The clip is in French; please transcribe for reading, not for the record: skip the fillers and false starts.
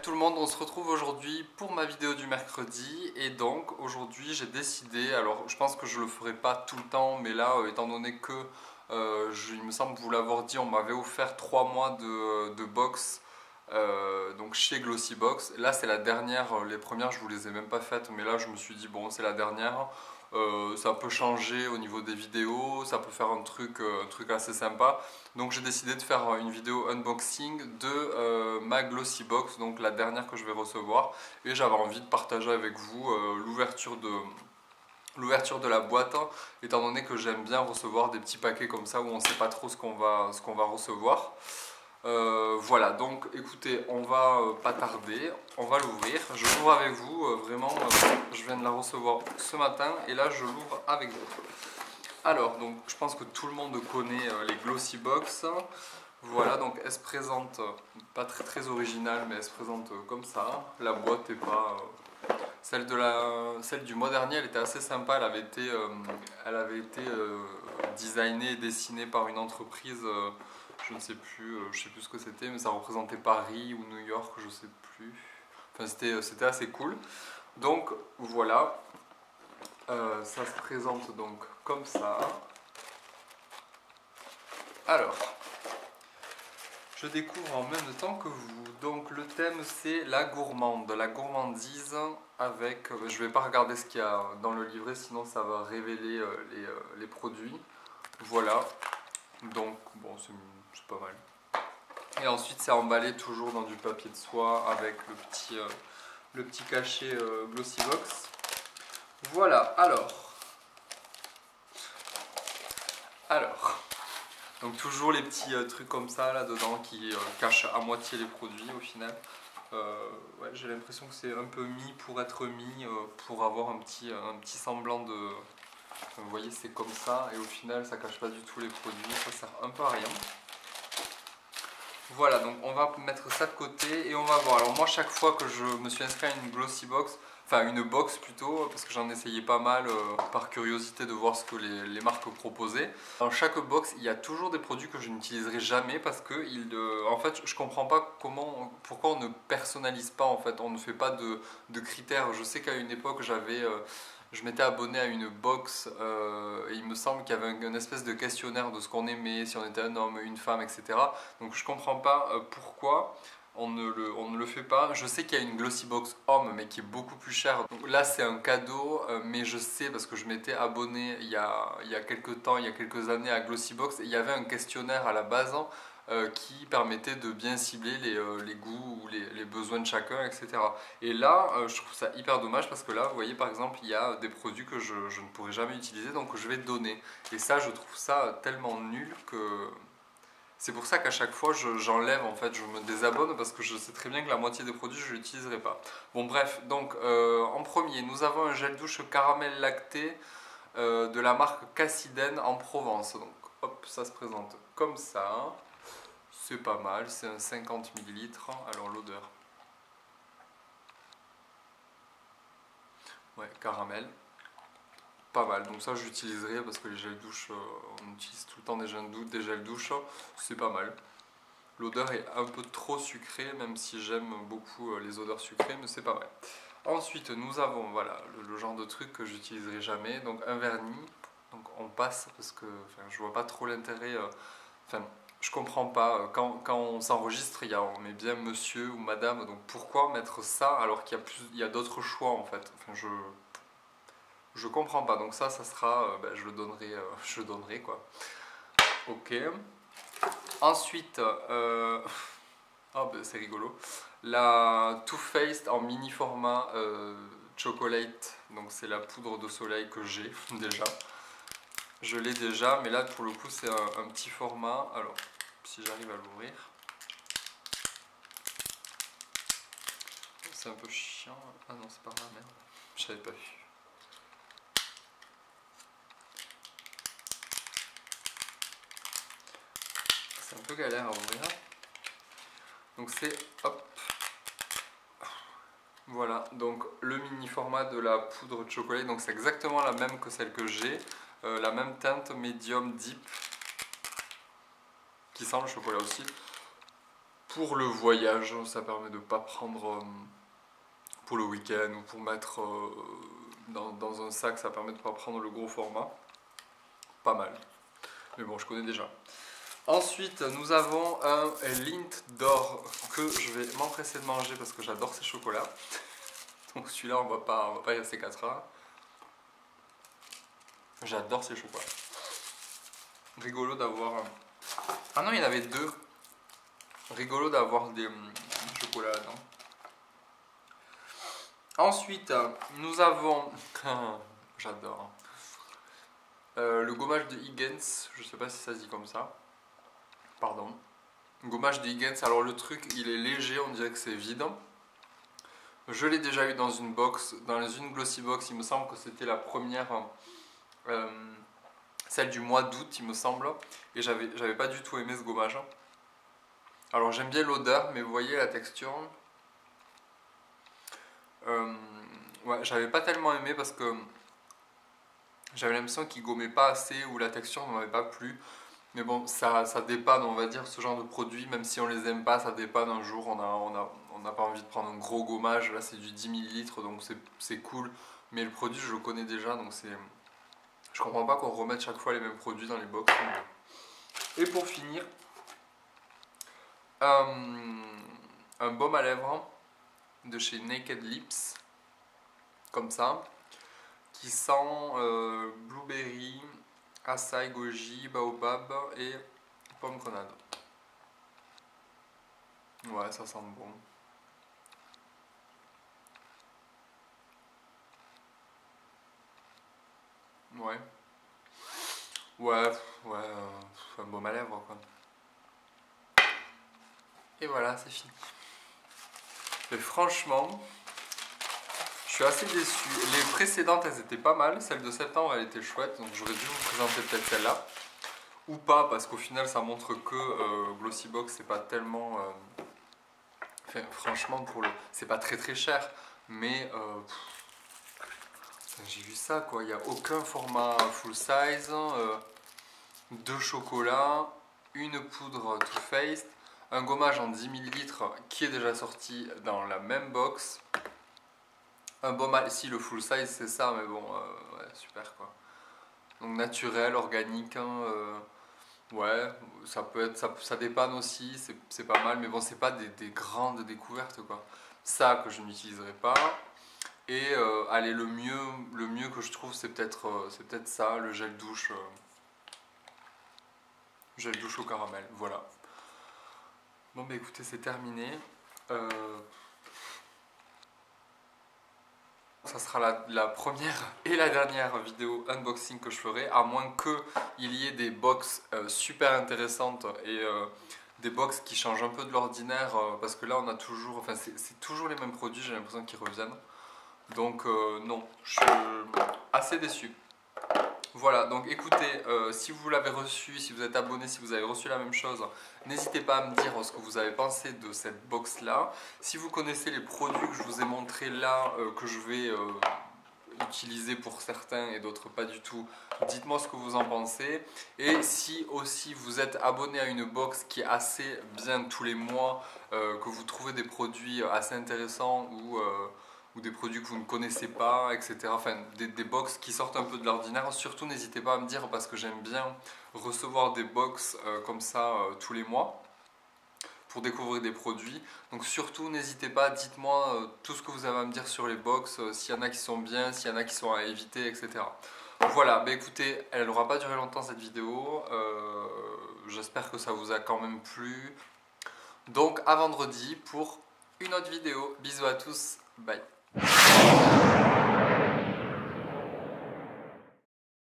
tout le monde, on se retrouve aujourd'hui pour ma vidéo du mercredi et donc aujourd'hui j'ai décidé, alors je pense que je le ferai pas tout le temps mais là étant donné que il me semble vous l'avoir dit, on m'avait offert 3 mois de box donc chez Glossybox. Là c'est la dernière, les premières je vous les ai même pas faites mais là je me suis dit bon c'est la dernière. Ça peut changer au niveau des vidéos, ça peut faire un truc assez sympa. Donc j'ai décidé de faire une vidéo unboxing de ma Glossybox, donc la dernière que je vais recevoir. Et j'avais envie de partager avec vous l'ouverture de la boîte, hein, étant donné que j'aime bien recevoir des petits paquets comme ça où on ne sait pas trop ce qu'on va recevoir. Voilà, donc écoutez, on va pas tarder, on va l'ouvrir. Je l'ouvre avec vous, vraiment, je viens de la recevoir ce matin et là je l'ouvre avec vous. Alors, donc je pense que tout le monde connaît les Glossybox. Voilà, donc elle se présente, pas très originale, mais elle se présente comme ça. La boîte n'est pas... Celle du mois dernier, elle était assez sympa, elle avait été designée et dessinée par une entreprise... je ne sais plus, je sais plus ce que c'était, mais ça représentait Paris ou New York, je sais plus. Enfin, c'était assez cool. Donc voilà, ça se présente donc comme ça. Alors, je découvre en même temps que vous. Donc le thème c'est la gourmande, la gourmandise avec... je vais pas regarder ce qu'il y a dans le livret, sinon ça va révéler les produits. Voilà, donc bon c'est pas mal. Et ensuite c'est emballé toujours dans du papier de soie avec le petit cachet Glossybox. Voilà, alors, donc toujours les petits trucs comme ça là dedans qui cachent à moitié les produits au final. Ouais, j'ai l'impression que c'est un peu mis pour être mis, pour avoir un petit semblant de... vous voyez, c'est comme ça et au final ça cache pas du tout les produits, ça sert un peu à rien. Voilà, donc on va mettre ça de côté et on va voir. Alors moi, chaque fois que je me suis inscrit à une Glossybox, enfin une box plutôt, parce que j'en essayais pas mal par curiosité de voir ce que les marques proposaient. Dans chaque box, il y a toujours des produits que je n'utiliserai jamais parce que en fait, je comprends pas pourquoi on ne personnalise pas en fait, on ne fait pas de critères. Je sais qu'à une époque, je m'étais abonné à une box et il me semble qu'il y avait une espèce de questionnaire de ce qu'on aimait, si on était un homme, une femme, etc. Donc je comprends pas pourquoi on ne le fait pas. Je sais qu'il y a une Glossybox homme mais qui est beaucoup plus chère. Donc là c'est un cadeau mais je sais parce que je m'étais abonné il y a quelques temps, il y a quelques années à Glossybox et il y avait un questionnaire à la base qui permettait de bien cibler les goûts ou les besoins de chacun, etc. Et là, je trouve ça hyper dommage parce que là, vous voyez par exemple, il y a des produits que je ne pourrai jamais utiliser, donc je vais donner. Et ça, je trouve ça tellement nul que... c'est pour ça qu'à chaque fois, j'enlève, en fait, je me désabonne parce que je sais très bien que la moitié des produits, je ne l'utiliserai pas. Bon bref, donc en premier, nous avons un gel douche caramel lacté de la marque Cassiden en Provence. Donc hop, ça se présente comme ça. C'est pas mal, c'est un 50 ml. Alors l'odeur. Ouais, caramel. Pas mal, donc ça j'utiliserai parce que les gels douche, on utilise tout le temps des gels douche. C'est pas mal. L'odeur est un peu trop sucrée, même si j'aime beaucoup les odeurs sucrées, mais c'est pas mal. Ensuite, nous avons voilà, le genre de truc que j'utiliserai jamais, donc un vernis. Donc on passe parce que je vois pas trop l'intérêt. Je comprends pas. Quand on s'enregistre, on met bien monsieur ou madame, donc pourquoi mettre ça alors qu'il y a d'autres choix en fait. Je comprends pas. Donc ça sera, je le donnerai, quoi. Ok. Ensuite, oh, c'est rigolo. La Too Faced en mini format chocolate. Donc c'est la poudre de soleil que j'ai déjà. Je l'ai déjà, mais là pour le coup c'est un petit format. Alors, si j'arrive à l'ouvrir. C'est un peu chiant. Ah non, c'est pas ma merde. Je savais pas vu. C'est un peu galère à ouvrir. Donc c'est hop. Voilà, donc le mini format de la poudre de chocolat. Donc c'est exactement la même que celle que j'ai. La même teinte médium deep. Qui sent le chocolat aussi. pour le voyage, ça permet de ne pas prendre pour le week-end ou pour mettre dans un sac, ça permet de ne pas prendre le gros format. Pas mal. Mais bon, je connais déjà. Ensuite, nous avons un Lindt d'or que je vais m'empresser de manger parce que j'adore ces chocolats. Donc celui-là, on va pas y rester 4 heures. J'adore ces chocolats. Rigolo d'avoir... Ah non, il y en avait 2. Rigolo d'avoir des chocolats là-dedans. Ensuite, nous avons... J'adore. Le gommage de Higgins. Je sais pas si ça se dit comme ça. Pardon. Gommage de Higgins. Alors le truc, il est léger, on dirait que c'est vide. Je l'ai déjà eu dans une box, dans une Glossy Box. Il me semble que c'était la première... celle du mois d'août, il me semble. Et j'avais pas du tout aimé ce gommage. Alors j'aime bien l'odeur, mais vous voyez la texture. Ouais, j'avais pas tellement aimé parce que j'avais l'impression qu'il gommait pas assez ou la texture ne m'avait pas plu. Mais bon, ça dépanne, on va dire, ce genre de produit. Même si on les aime pas, ça dépanne un jour. On n'a pas envie de prendre un gros gommage. Là, c'est du 10 ml, donc c'est cool. Mais le produit, je le connais déjà, donc c'est... Je comprends pas qu'on remette chaque fois les mêmes produits dans les box. Et pour finir, un baume à lèvres de chez Naked Lips, comme ça, qui sent blueberry, açaï, goji, baobab et pomme grenade. Ouais, ça sent bon. Ouais. Ouais, un baume à lèvres quoi. Et voilà, c'est fini. Et franchement, je suis assez déçu. Les précédentes, elles étaient pas mal. Celle de septembre, elle était chouette. Donc j'aurais dû vous présenter peut-être celle-là. Ou pas, parce qu'au final, ça montre que Glossy Box, c'est pas tellement... Enfin, franchement, c'est pas très très cher. Mais... j'ai vu ça, quoi. Il n'y a aucun format full size. 2 chocolats. Une poudre Too Faced. Un gommage en 10 ml qui est déjà sorti dans la même box. Un baume à... Si, le full size c'est ça, mais bon, ouais, super quoi. Donc naturel, organique, hein, ouais, ça peut être, ça dépanne aussi, c'est pas mal, mais bon, c'est pas des grandes découvertes quoi. Ça que je n'utiliserai pas. Et allez, le mieux que je trouve, c'est peut-être ça, le gel douche au caramel, voilà. Bon bah écoutez, c'est terminé. Ça sera la première et la dernière vidéo unboxing que je ferai, à moins qu'il y ait des box super intéressantes et des box qui changent un peu de l'ordinaire, parce que là on a toujours, enfin c'est toujours les mêmes produits, j'ai l'impression qu'ils reviennent. Donc non, je suis assez déçu. Voilà, donc écoutez, si vous l'avez reçu, si vous êtes abonné, si vous avez reçu la même chose, n'hésitez pas à me dire ce que vous avez pensé de cette box là. Si vous connaissez les produits que je vous ai montrés là, que je vais utiliser pour certains et d'autres pas du tout, dites-moi ce que vous en pensez. Et si aussi vous êtes abonné à une box qui est assez bien tous les mois, que vous trouvez des produits assez intéressants ou des produits que vous ne connaissez pas, etc. Enfin, des box qui sortent un peu de l'ordinaire. Surtout, n'hésitez pas à me dire parce que j'aime bien recevoir des box comme ça tous les mois pour découvrir des produits. Donc surtout, n'hésitez pas, dites-moi tout ce que vous avez à me dire sur les box, s'il y en a qui sont bien, s'il y en a qui sont à éviter, etc. Voilà, bah écoutez, elle n'aura pas duré longtemps cette vidéo. J'espère que ça vous a quand même plu. Donc à vendredi pour une autre vidéo. Bisous à tous, bye.